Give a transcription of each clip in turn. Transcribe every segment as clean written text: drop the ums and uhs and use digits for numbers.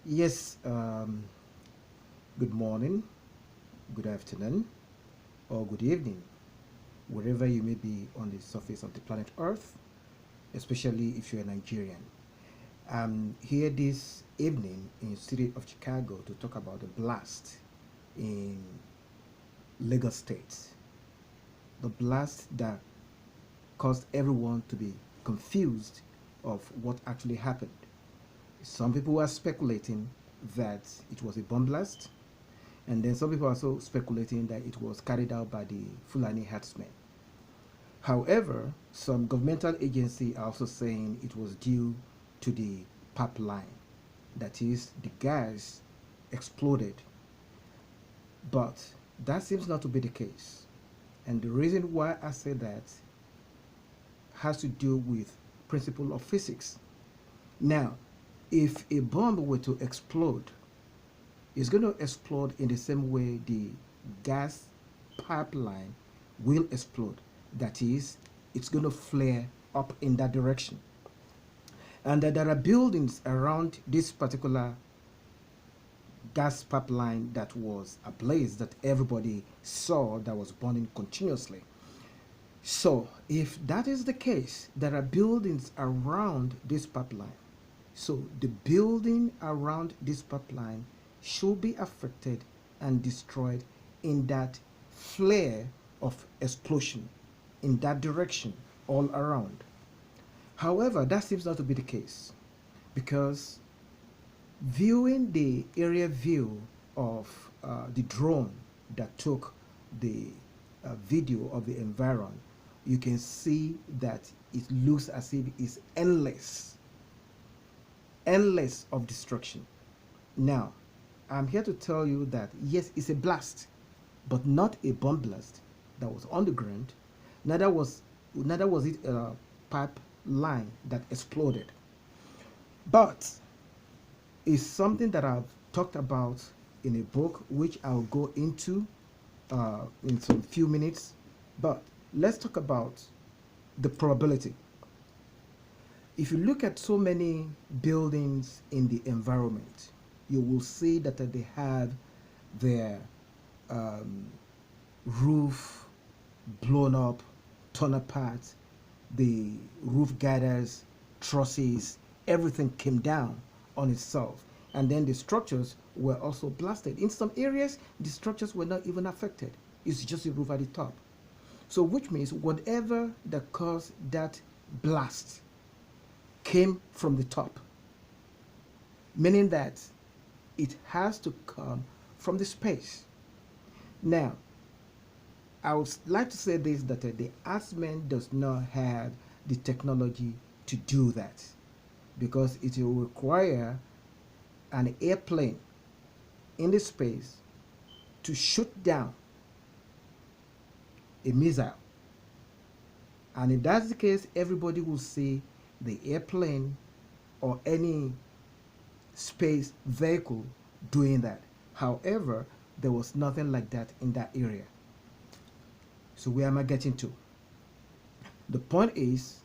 Yes, good morning, good afternoon, or good evening, wherever you may be on the surface of the planet Earth, especially if you're a Nigerian. I'm here this evening in the city of Chicago to talk about the blast in Lagos State. The blast that caused everyone to be confused of what actually happened. Some people were speculating that it was a bomb blast, and then some people are also speculating that it was carried out by the Fulani herdsmen. However, some governmental agencies are also saying it was due to the pipeline. That is, the gas exploded. But that seems not to be the case. And the reason why I say that has to do with principle of physics. Now, if a bomb were to explode, it's going to explode in the same way the gas pipeline will explode. That is, it's going to flare up in that direction. And that there are buildings around this particular gas pipeline that was ablaze that everybody saw that was burning continuously. So, if that is the case, there are buildings around this pipeline. So, the building around this pipeline should be affected and destroyed in that flare of explosion, in that direction, all around. However, that seems not to be the case because viewing the area view of the drone that took the video of the environment, you can see that it looks as if it's endless, endless of destruction. Now, I'm here to tell you that yes, it's a blast, but not a bomb blast that was on the ground. Neither was it a pipeline that exploded. But it's something that I've talked about in a book, which I'll go into in some few minutes. But let's talk about the probability. If you look at so many buildings in the environment, you will see that they have their um, roof blown up, torn apart, the roof girders, trusses, everything came down on itself. And then the structures were also blasted. In some areas, the structures were not even affected. It's just the roof at the top. So, which means whatever that caused that blast came from the top, meaning that it has to come from the space. Now, I would like to say this that the Asman does not have the technology to do that because it will require an airplane in the space to shoot down a missile. And if that's the case, everybody will see the airplane or any space vehicle doing that. However, there was nothing like that in that area. So where am I getting to? The point is,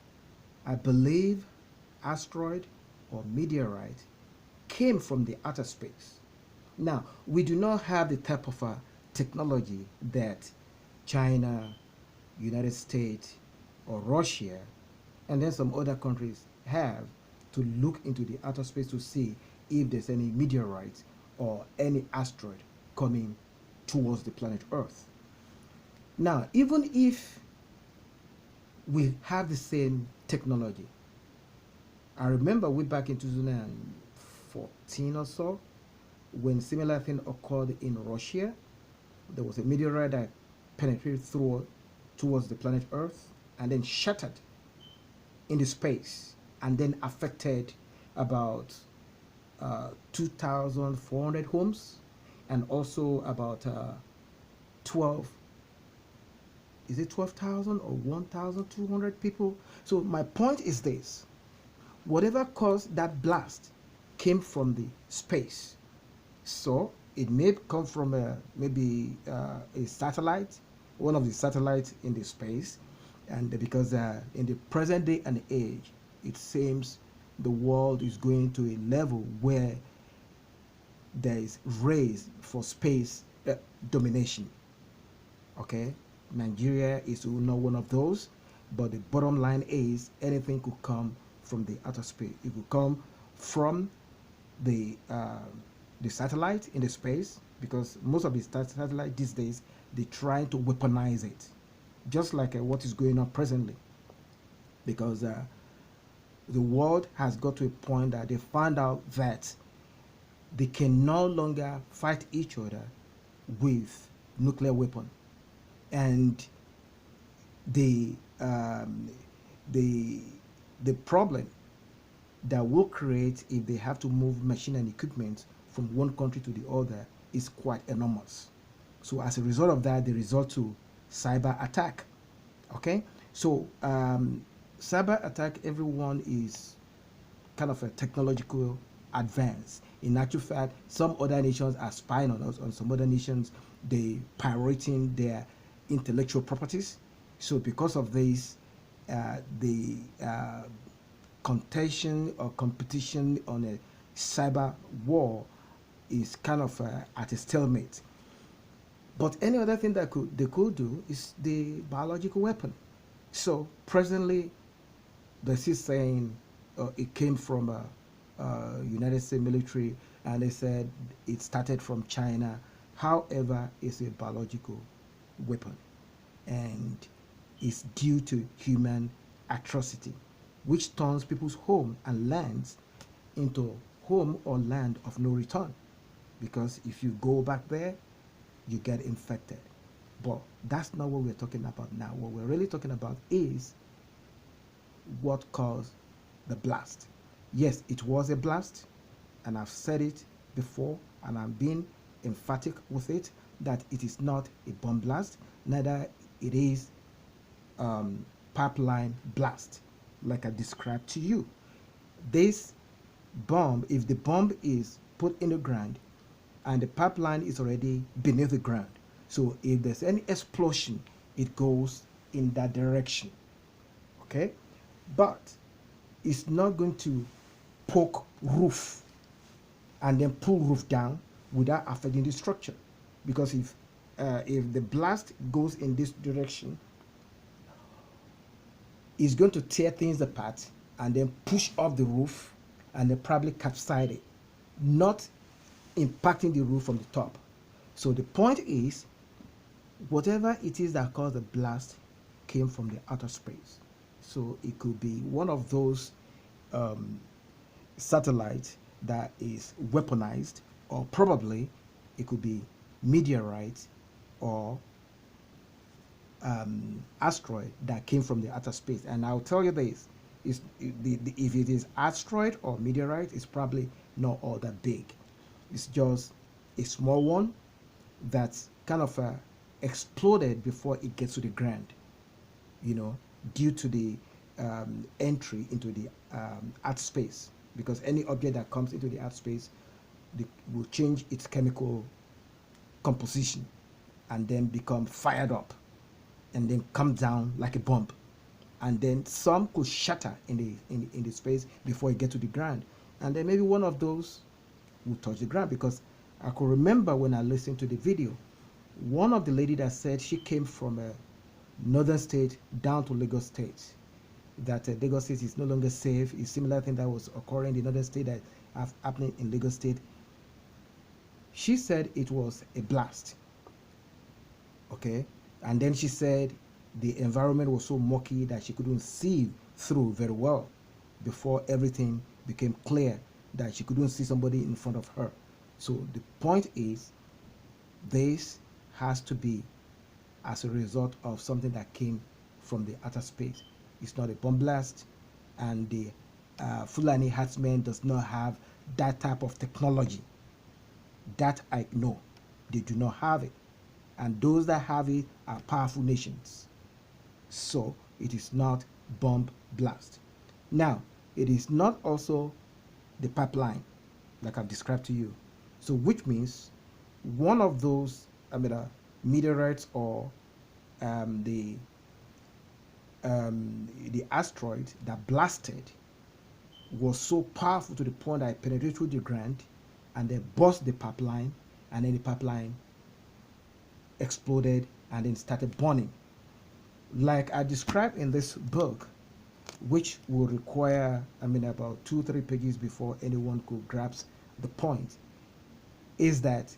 I believe asteroid or meteorite came from the outer space. Now, we do not have the type of technology that China, United States, or Russia, and then some other countries have to look into the outer space to see if there's any meteorite or any asteroid coming towards the planet Earth. Now, even if we have the same technology, I remember way back in 2014 or so, when similar thing occurred in Russia, there was a meteorite that penetrated through towards the planet Earth and then shattered in the space and then affected about 2,400 homes and also about 12, is it 12,000 or 1,200 people? So my point is this: whatever caused that blast came from the space. So it may come from maybe a satellite, one of the satellites in the space, and because in the present day and age, it seems the world is going to a level where there is race for space domination. Okay, Nigeria is not one of those, but the bottom line is anything could come from the outer space. It could come from the uh, the satellite in the space, because most of the satellite these days they're trying to weaponize it, just like what is going on presently, because the world has got to a point that they found out that they can no longer fight each other with nuclear weapon, and the um, the the problem that will create if they have to move machine and equipment from one country to the other is quite enormous. So as a result of that, they resort to cyber attack. Okay, so cyber attack, everyone is kind of a technological advance. In actual fact, some other nations are spying on us. On some other nations, they pirating their intellectual properties. So because of this, the contention or competition on a cyber war is kind of at a stalemate. But any other thing that they could do is the biological weapon. So presently, they're still saying it came from United States military, and they said it started from China. However, it's a biological weapon, and it's due to human atrocity, which turns people's home and lands into home or land of no return. Because if you go back there, you get infected. But that's not what we're talking about now. What we're really talking about is what caused the blast. Yes, it was a blast, and I've said it before, and I'm being emphatic with it that it is not a bomb blast, neither it is pipeline blast, like I described to you. This bomb, if the bomb is put in the ground and the pipeline is already beneath the ground, so if there's any explosion, it goes in that direction. Okay, but it's not going to poke roof and then pull roof down without affecting the structure, because if the blast goes in this direction, it's going to tear things apart and then push off the roof and then probably capsize it, not impacting the roof from the top. So the point is, whatever it is that caused the blast came from the outer space. So it could be one of those satellites that is weaponized, or probably it could be meteorite or asteroid that came from the outer space. And I'll tell you this: if it is asteroid or meteorite, it's probably not all that big. It's just a small one that's kind of exploded before it gets to the ground, due to the entry into the earth space. Because any object that comes into the earth space will change its chemical composition and then become fired up and then come down like a bomb. And then some could shatter in the space before it gets to the ground. And then maybe one of those will touch the ground, because I could remember when I listened to the video, one of the lady that said she came from a northern state down to Lagos State, that Lagos State is no longer safe. It's similar thing that was occurring in another state that happening in Lagos State. She said it was a blast. Okay, and then she said the environment was so murky that she couldn't see through very well before everything became clear, that she couldn't see somebody in front of her. So the point is, this has to be as a result of something that came from the outer space. It's not a bomb blast, and the Fulani herdsmen does not have that type of technology. That I know. They do not have it. And those that have it are powerful nations. So it is not bomb blast. Now, it is not also the pipeline, like I've described to you. So which means one of those, meteorites or the asteroid that blasted was so powerful to the point that it penetrated through the ground and then burst the pipeline, and then the pipeline exploded and then started burning. Like I described in this book, which will require, about 2-3 pages before anyone could grasp the point, is that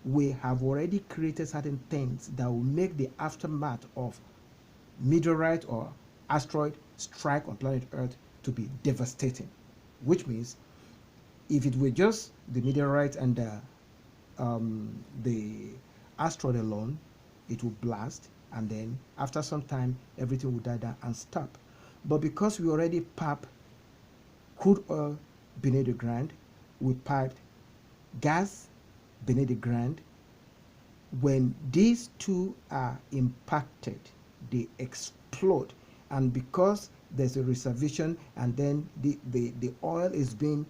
we have already created certain things that will make the aftermath of meteorite or asteroid strike on planet Earth to be devastating. Which means, if it were just the meteorite and the asteroid alone, it will blast, and then after some time, everything will die down and stop. But because we already piped crude oil beneath the ground, we piped gas beneath the ground, when these two are impacted, they explode. And because there's a reservation, and then the oil is being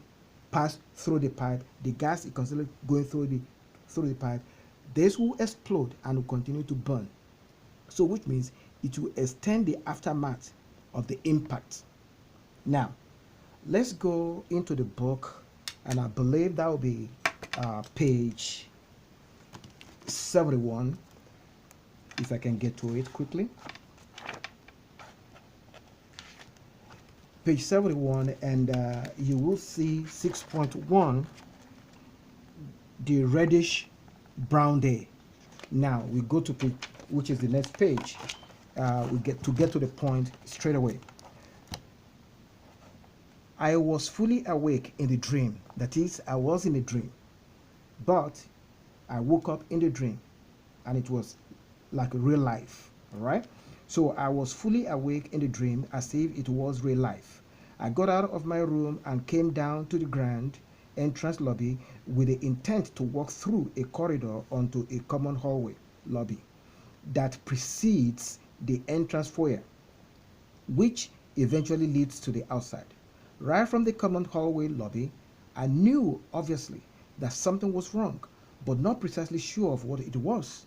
passed through the pipe, the gas is constantly going through the pipe, this will explode and will continue to burn. So which means it will extend the aftermath of the impact. Now, let's go into the book, and I believe that will be page 71, if I can get to it quickly. Page 71, and you will see 6.1, the reddish brown day. Now we go to page, which is the next page. We get to the point straight away. I was fully awake in the dream. That is, I was in a dream, but I woke up in the dream, and it was like real life. All right. So I was fully awake in the dream as if it was real life. I got out of my room and came down to the grand entrance lobby with the intent to walk through a corridor onto a common hallway lobby that precedes the entrance foyer, which eventually leads to the outside. Right from the common hallway lobby, I knew obviously that something was wrong, but not precisely sure of what it was.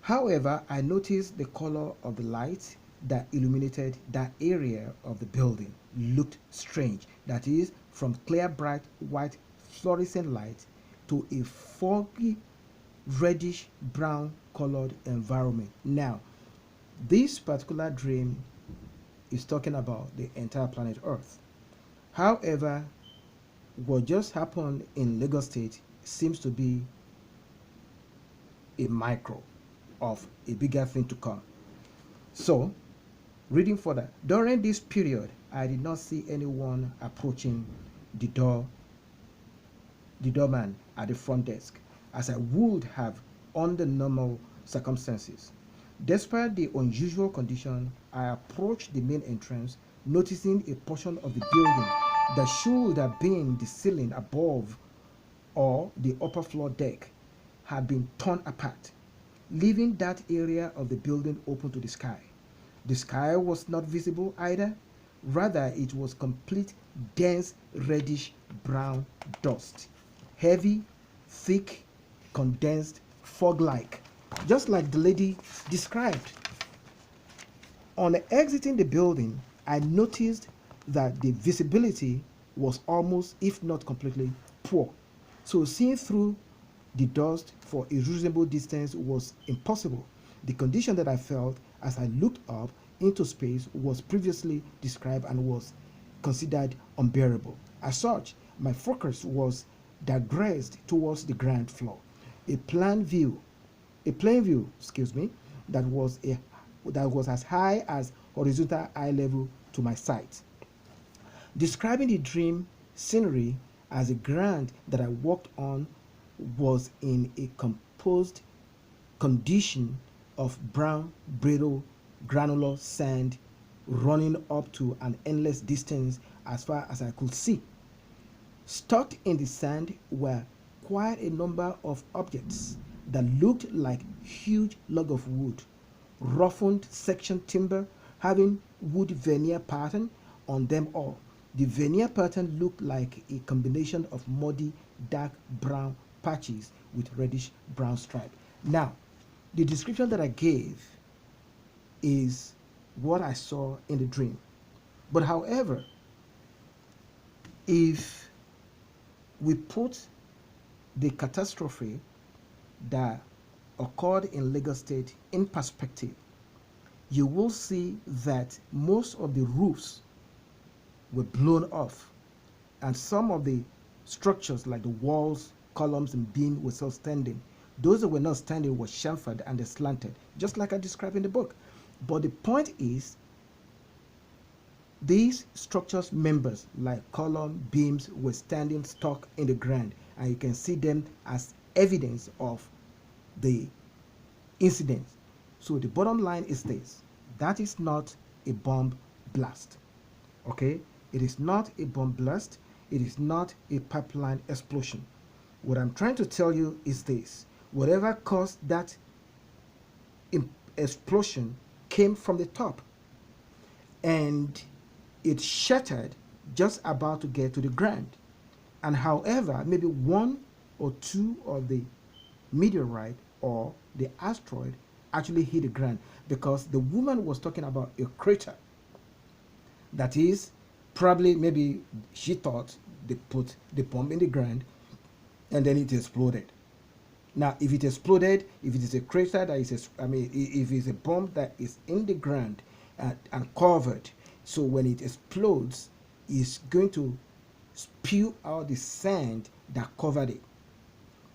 However, I noticed the color of the light that illuminated that area of the building looked strange. That is, from clear, bright, white, fluorescent light to a foggy, reddish brown colored environment. Now, this particular dream is talking about the entire planet Earth. However, what just happened in Lagos State seems to be a micro of a bigger thing to come. So, reading further, during this period, I did not see anyone approaching the doorman at the front desk, as I would have under normal circumstances. Despite the unusual condition, I approached the main entrance, noticing a portion of the building that should have been the ceiling above or the upper floor deck had been torn apart, leaving that area of the building open to the sky. The sky was not visible either. Rather, it was complete, dense, reddish brown dust. Heavy, thick, condensed, fog-like, just like the lady described. On exiting the building, I noticed that the visibility was almost, if not completely, poor. So seeing through the dust for a reasonable distance was impossible. The condition that I felt as I looked up into space was previously described and was considered unbearable. As such, my focus was digressed towards the ground floor. A plain view, that was as high as horizontal eye level to my sight. Describing the dream scenery as a ground that I walked on was in a composed condition of brown, brittle, granular sand running up to an endless distance as far as I could see. Stuck in the sand were quite a number of objects that looked like huge log of wood, roughened section timber having wood veneer pattern on them all. The veneer pattern looked like a combination of muddy, dark brown patches with reddish brown stripe. Now, the description that I gave is what I saw in the dream. But however, if we put the catastrophe that occurred in Lagos State in perspective, you will see that most of the roofs were blown off, and some of the structures like the walls, columns, and beam were still standing. Those that were not standing were chamfered and they slanted, just like I described in the book. But the point is, these structures members like column, beams were standing stuck in the ground, and you can see them as evidence of the incident. So the bottom line is this: that is not a bomb blast. Okay, it is not a bomb blast. It is not a pipeline explosion. What I'm trying to tell you is this: whatever caused that explosion came from the top, and it shattered just about to get to the ground. And however, maybe one or two of the meteorite or the asteroid actually hit the ground, because the woman was talking about a crater. That is, probably maybe she thought they put the bomb in the ground and then it exploded. Now, if it exploded, if it is a crater that is, if it's a bomb that is in the ground and covered, so when it explodes, it's going to spew out the sand that covered it.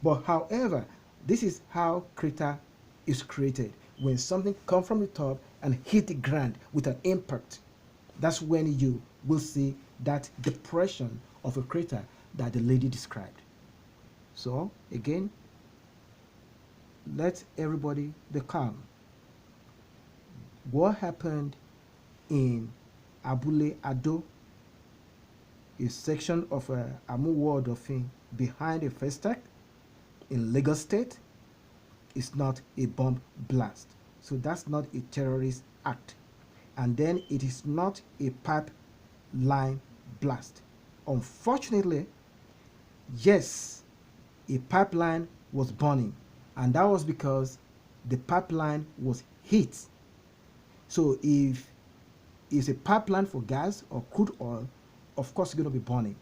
But however, this is how crater is created. When something comes from the top and hit the ground with an impact, that's when you will see that depression of a crater that the lady described. So again, let everybody be calm. What happened in Abule-Ado, a section of Amuwo Odofin behind a Festac in Lagos State, is not a bomb blast. So that's not a terrorist act. And then it is not a pipeline blast. Unfortunately, yes, a pipeline was burning, and that was because the pipeline was hit. So if it's a pipeline for gas or crude oil, of course it's going to be burning.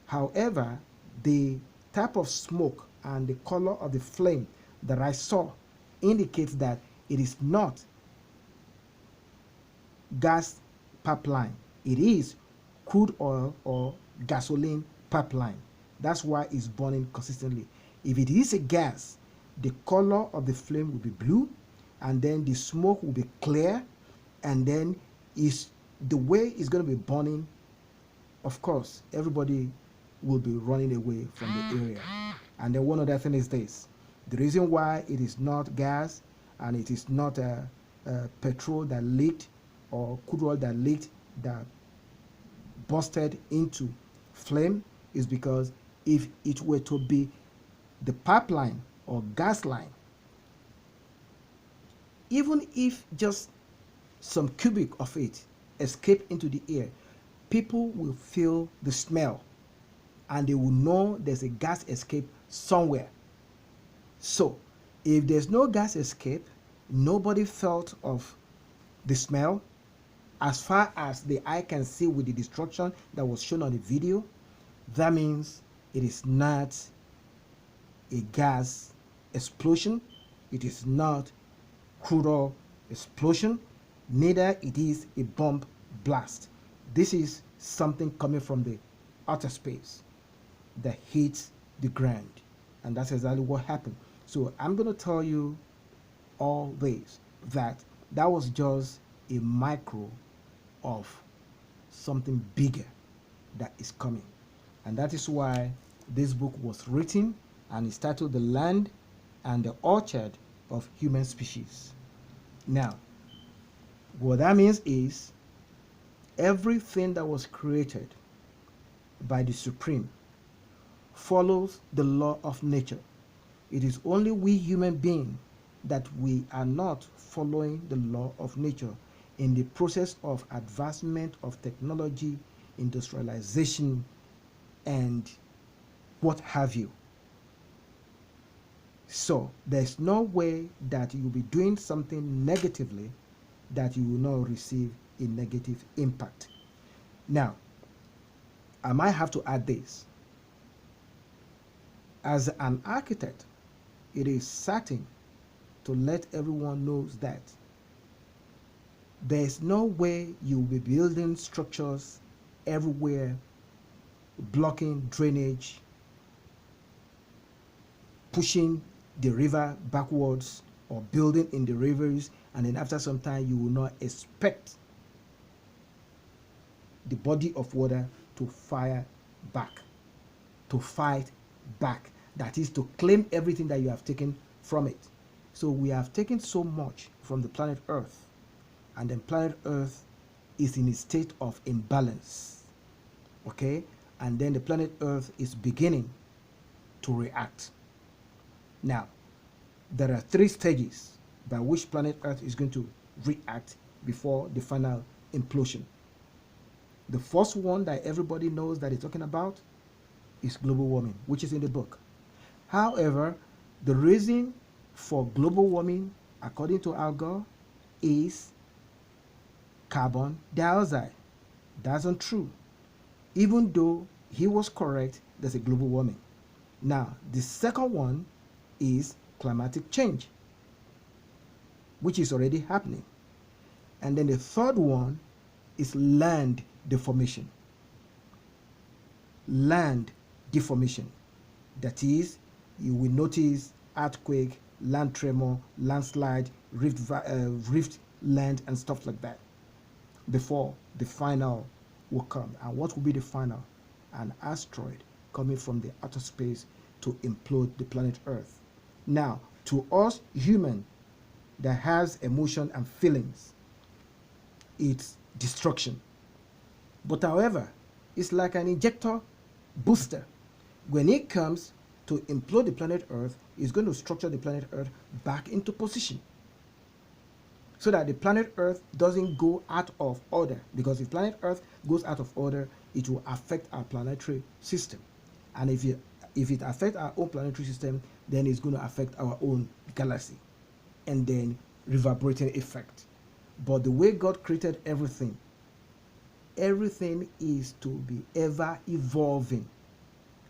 However, the type of smoke and the color of the flame that I saw indicates that it is not gas pipeline. It is crude oil or gasoline pipeline. That's why it's burning consistently. If it is a gas, the color of the flame will be blue, and then the smoke will be clear, and then is the way it's going to be burning. Of course, everybody will be running away from the area. And then one other thing is this: the reason why it is not gas and it is not petrol that leaked or crude oil that leaked that busted into flame is because if it were to be the pipeline or gas line, even if just some cubic of it escape into the air, people will feel the smell and they will know there's a gas escape somewhere. So if there's no gas escape, nobody felt of the smell as far as the eye can see with the destruction that was shown on the video. That means it is not a gas explosion, it is not crude oil explosion, neither it is a bomb blast. This is something coming from the outer space that hits the ground, and that's exactly what happened. So I'm going to tell you all this, that was just a micro of something bigger that is coming. And that is why this book was written, and it's titled The Land and the Orchard of Human Species. Now, what that means is everything that was created by the Supreme follows the law of nature. It is only we human beings that we are not following the law of nature in the process of advancement of technology, industrialization, and what have you. So there's no way that you'll be doing something negatively that you will not receive a negative impact. Now, I might have to add this. As an architect, it is certain to let everyone knows that there's no way you'll be building structures everywhere, blocking drainage, pushing the river backwards, or building in the rivers, and then after some time you will not expect the body of water to fire back, to fight back. That is to claim everything that you have taken from it. So we have taken so much from the planet Earth, and then planet Earth is in a state of imbalance. Okay? And then the planet Earth is beginning to react. Now, there are 3 stages by which planet Earth is going to react before the final implosion. The first one that everybody knows that it's talking about is global warming, which is in the book. However, the reason for global warming, according to Al Gore, is carbon dioxide. That's not true. Even though he was correct, there's a global warming. Now, the second one is climatic change, which is already happening. And then the third one is land deformation. Land deformation. That is, you will notice earthquake, land tremor, landslide, rift land, and stuff like that before the final will come. And what will be the final? An asteroid coming from the outer space to implode the planet Earth. Now, to us human that has emotion and feelings, it's destruction. But however, it's like an injector booster. When it comes to implode the planet Earth, it's going to structure the planet Earth back into position, so that the planet Earth doesn't go out of order. Because if planet Earth goes out of order, it will affect our planetary system. And if it affects our own planetary system, then it's going to affect our own galaxy, and then reverberating effect. But the way God created everything is to be ever evolving,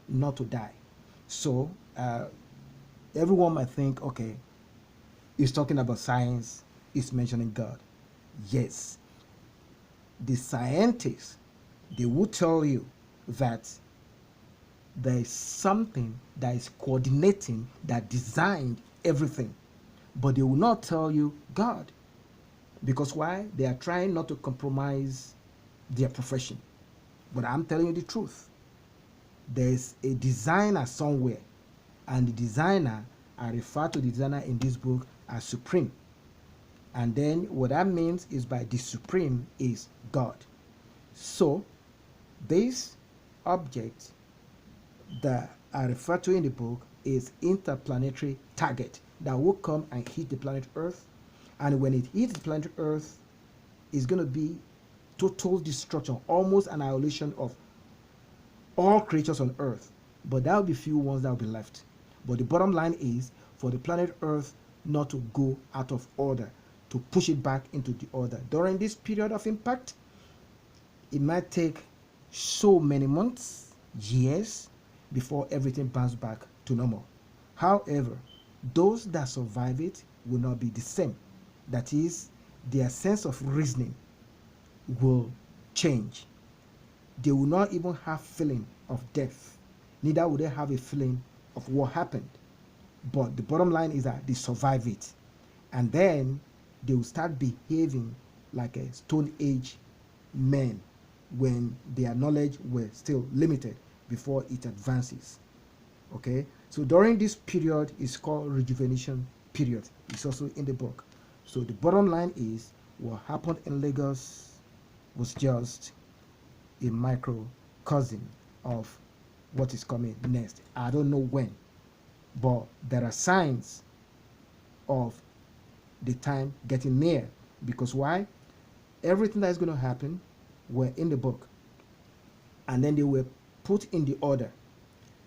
not to die. So everyone might think, okay, he's talking about science, he's mentioning God. Yes, the scientists, they will tell you that there is something that is coordinating, that designed everything, but they will not tell you God. Because why? They are trying not to compromise their profession. But I'm telling you the truth. There's a designer somewhere, and the designer, I refer to the designer in this book as Supreme. And then what that means is by the Supreme is God. So this object that I refer to in the book is interplanetary target that will come and hit the planet Earth. And when it hits the planet Earth, it's going to be total destruction, almost annihilation of all creatures on Earth. But there will be few ones that will be left. But the bottom line is for the planet Earth not to go out of order, to push it back into the order. During this period of impact, it might take so many months, years, before everything bounces back to normal. However, those that survive it will not be the same. That is, their sense of reasoning will change. They will not even have feeling of death. Neither will they have a feeling of what happened. But the bottom line is that they survive it. And then they will start behaving like a Stone Age men when their knowledge were still limited before it advances. Okay, so during this period is called rejuvenation period. It's also in the book. So the bottom line is what happened in Lagos was just a microcosm of what is coming next. I don't know when, but there are signs of the time getting near. Because why? Everything that is going to happen were in the book, and then they were put in the order.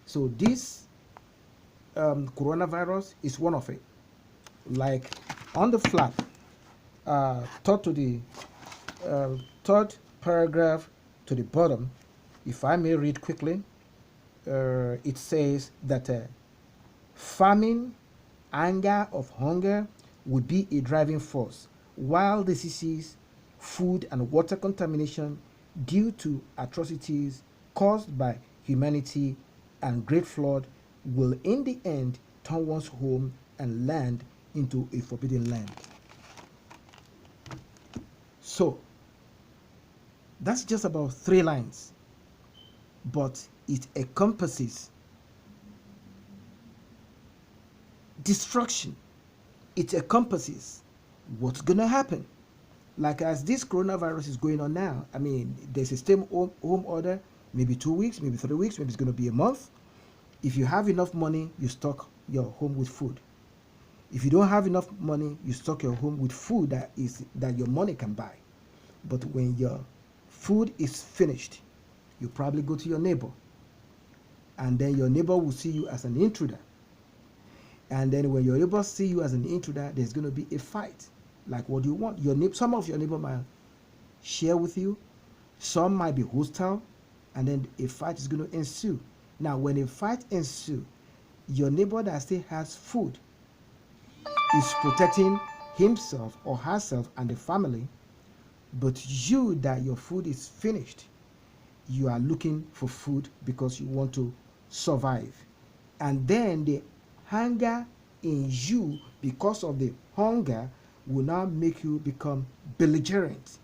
So this coronavirus is one of it. Like on the flap, third paragraph to the bottom, if I may read quickly, it says that famine, anger of hunger would be a driving force, while diseases, food and water contamination due to atrocities caused by humanity and great flood will in the end turn one's home and land into a forbidden land. So that's just about 3 lines, but it encompasses destruction. It encompasses what's going to happen. Like as this coronavirus is going on now, I mean, there's a stay home order, maybe 2 weeks, maybe 3 weeks, maybe it's going to be a month. If you have enough money, you stock your home with food. If you don't have enough money, you stock your home with food that your money can buy. But when your food is finished, you probably go to your neighbor, and then your neighbor will see you as an intruder. And then when your neighbors see you as an intruder, there's going to be a fight. Like, what do you want? Some of your neighbor might share with you, some might be hostile, and then a fight is going to ensue. Now, when a fight ensues, your neighbor that still has food is protecting himself or herself and the family, but you that your food is finished, you are looking for food because you want to survive. And then the hunger in you, because of the hunger, will now make you become belligerent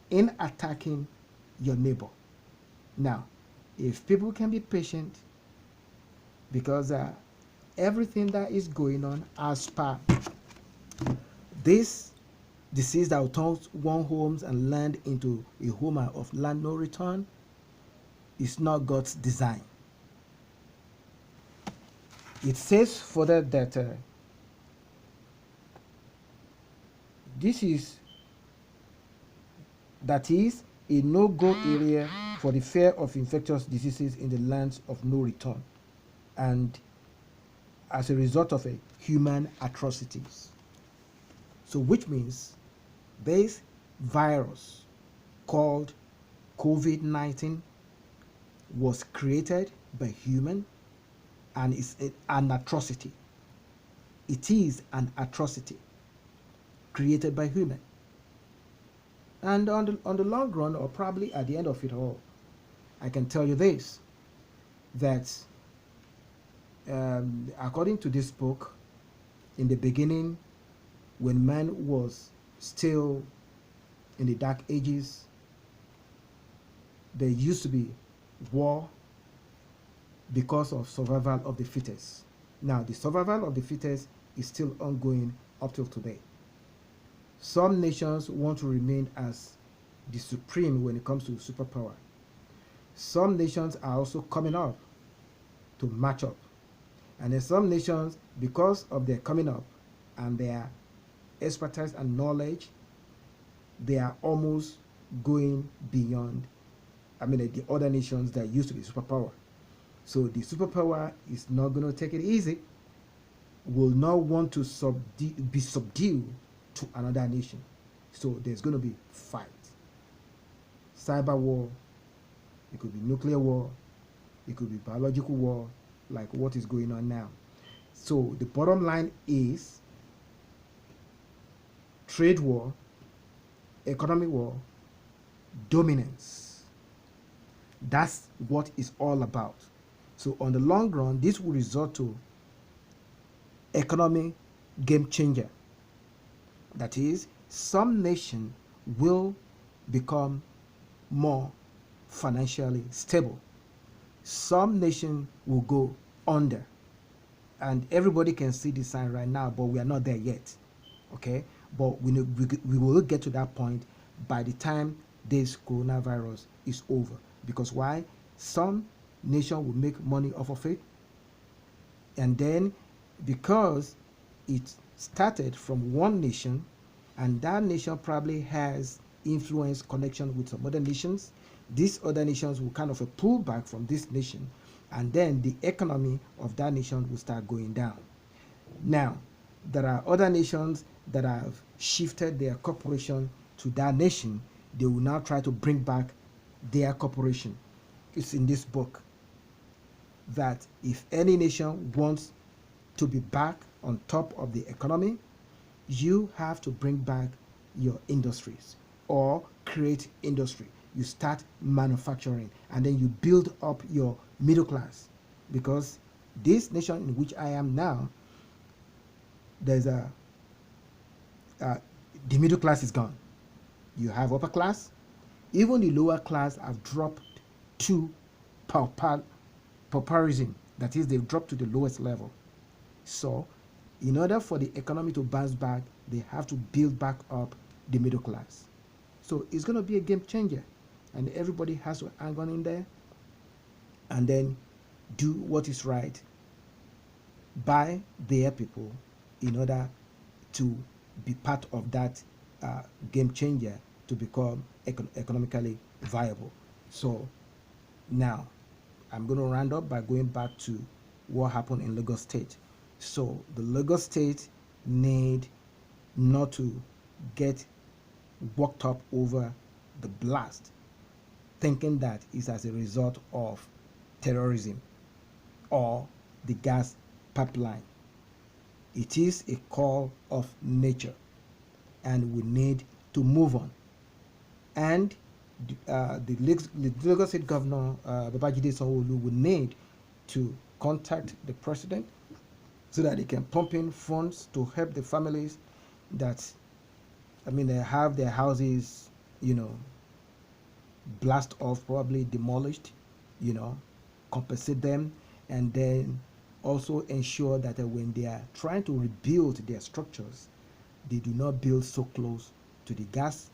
in attacking your neighbor. Now, if people can be patient, because everything that is going on as per this disease that will turn one homes and land into a home of land no return, is not God's design. It says further that that is a no-go area for the fear of infectious diseases in the lands of no return, and as a result of human atrocities. So which means this virus called COVID-19 was created by human, and is an atrocity. It is an atrocity created by human. And on the long run, or probably at the end of it all, I can tell you this, that according to this book, in the beginning, when man was still in the dark ages, there used to be war because of survival of the fittest. Now, the survival of the fittest is still ongoing up till today. Some nations want to remain as the supreme when it comes to superpower. Some nations are also coming up to match up. And then some nations, because of their coming up and their expertise and knowledge, they are almost going beyond, the other nations that used to be superpower. So the superpower is not going to take it easy, will not want to be subdued to another nation. So there's going to be fight. Cyber war, it could be nuclear war, it could be biological war, like what is going on now. So the bottom line is trade war, economic war, dominance. That's what it's all about. So on the long run, this will result to economic game changer. That is, some nation will become more financially stable. Some nation will go under. And everybody can see the sign right now, but we are not there yet. Okay? But we will get to that point by the time this coronavirus is over. Because why? Some nation will make money off of it. And then because it started from one nation, and that nation probably has influence, connection with some other nations, these other nations will kind of pull back from this nation, and then the economy of that nation will start going down. Now, there are other nations that have shifted their corporation to that nation. They will now try to bring back their corporation. It's in this book. that if any nation wants to be back on top of the economy, you have to bring back your industries or create industry. You start manufacturing and then you build up your middle class. Because this nation in which I am now, there's the middle class is gone. You have upper class. Even the lower class have dropped to pauperism. That is, they've dropped to the lowest level. So, in order for the economy to bounce back, they have to build back up the middle class. So it's going to be a game changer, and everybody has to hang on in there and then do what is right by their people in order to be part of that game changer to become economically viable. So now I'm going to round up by going back to what happened in Lagos State. So the Lagos State need not to get worked up over the blast, thinking that it's as a result of terrorism or the gas pipeline. It is a call of nature, and we need to move on. And the Lagos State Governor, Babajide Sanwo-Olu, will need to contact the president so that they can pump in funds to help the families that, they have their houses, blast off, probably demolished, compensate them, and then also ensure that when they are trying to rebuild their structures, they do not build so close to the gas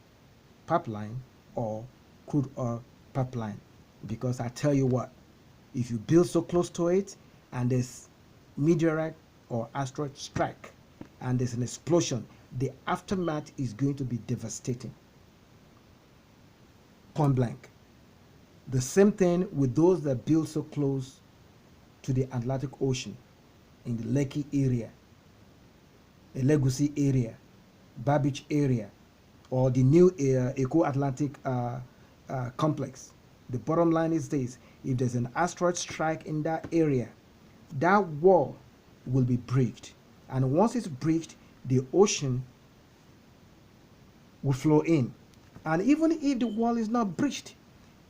pipeline or crude oil pipeline. Because I tell you what, if you build so close to it and there's meteorite or asteroid strike and there's an explosion, the aftermath is going to be devastating. Point blank. The same thing with those that build so close to the Atlantic Ocean, in the Lekki area, the Legusi area, Babbage area, or the new Eco Atlantic complex. The bottom line is this: if there's an asteroid strike in that area, that wall will be breached. And once it's breached, the ocean will flow in. And even if the wall is not breached,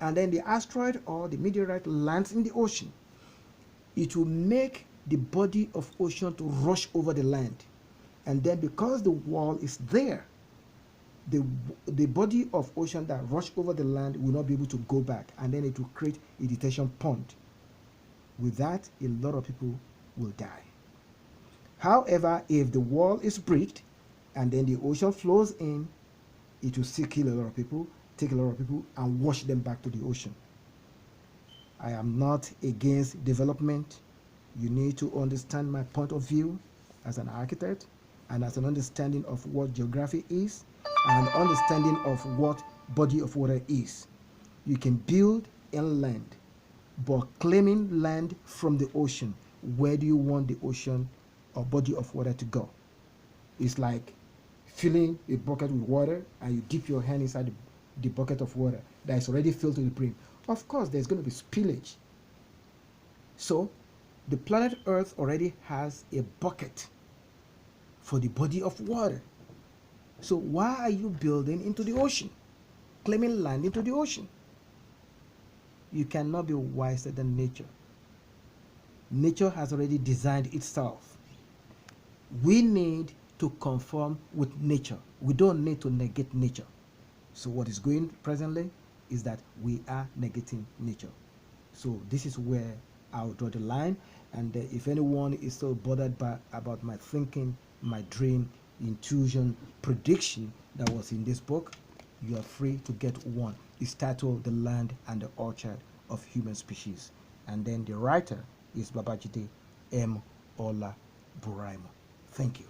and then the asteroid or the meteorite lands in the ocean, it will make the body of ocean to rush over the land. And then because the wall is there, the body of ocean that rush over the land will not be able to go back, and then it will create a detention pond. With that, a lot of people will die. However, if the wall is breached and then the ocean flows in, it will still kill a lot of people, take a lot of people, and wash them back to the ocean. I am not against development. You need to understand my point of view as an architect, and as an understanding of what geography is, and an understanding of what body of water is. You can build inland, but claiming land from the ocean, where do you want the ocean or body of water to go? It's like filling a bucket with water and you dip your hand inside the bucket of water that is already filled to the brim. Of course, there's going to be spillage. So, the planet Earth already has a bucket for the body of water. So why are you building into the ocean, claiming land into the ocean? You cannot be wiser than nature. Nature has already designed itself. We need to conform with nature. We don't need to negate nature. So what is going presently is that we are negating nature. So this is where I'll draw the line. And if anyone is still bothered about my thinking, my dream, intuition, prediction that was in this book, you are free to get one. It's titled The Land and the Orchard of Human Species. And then the writer is Babajide M. Ola-Buraimo. Thank you.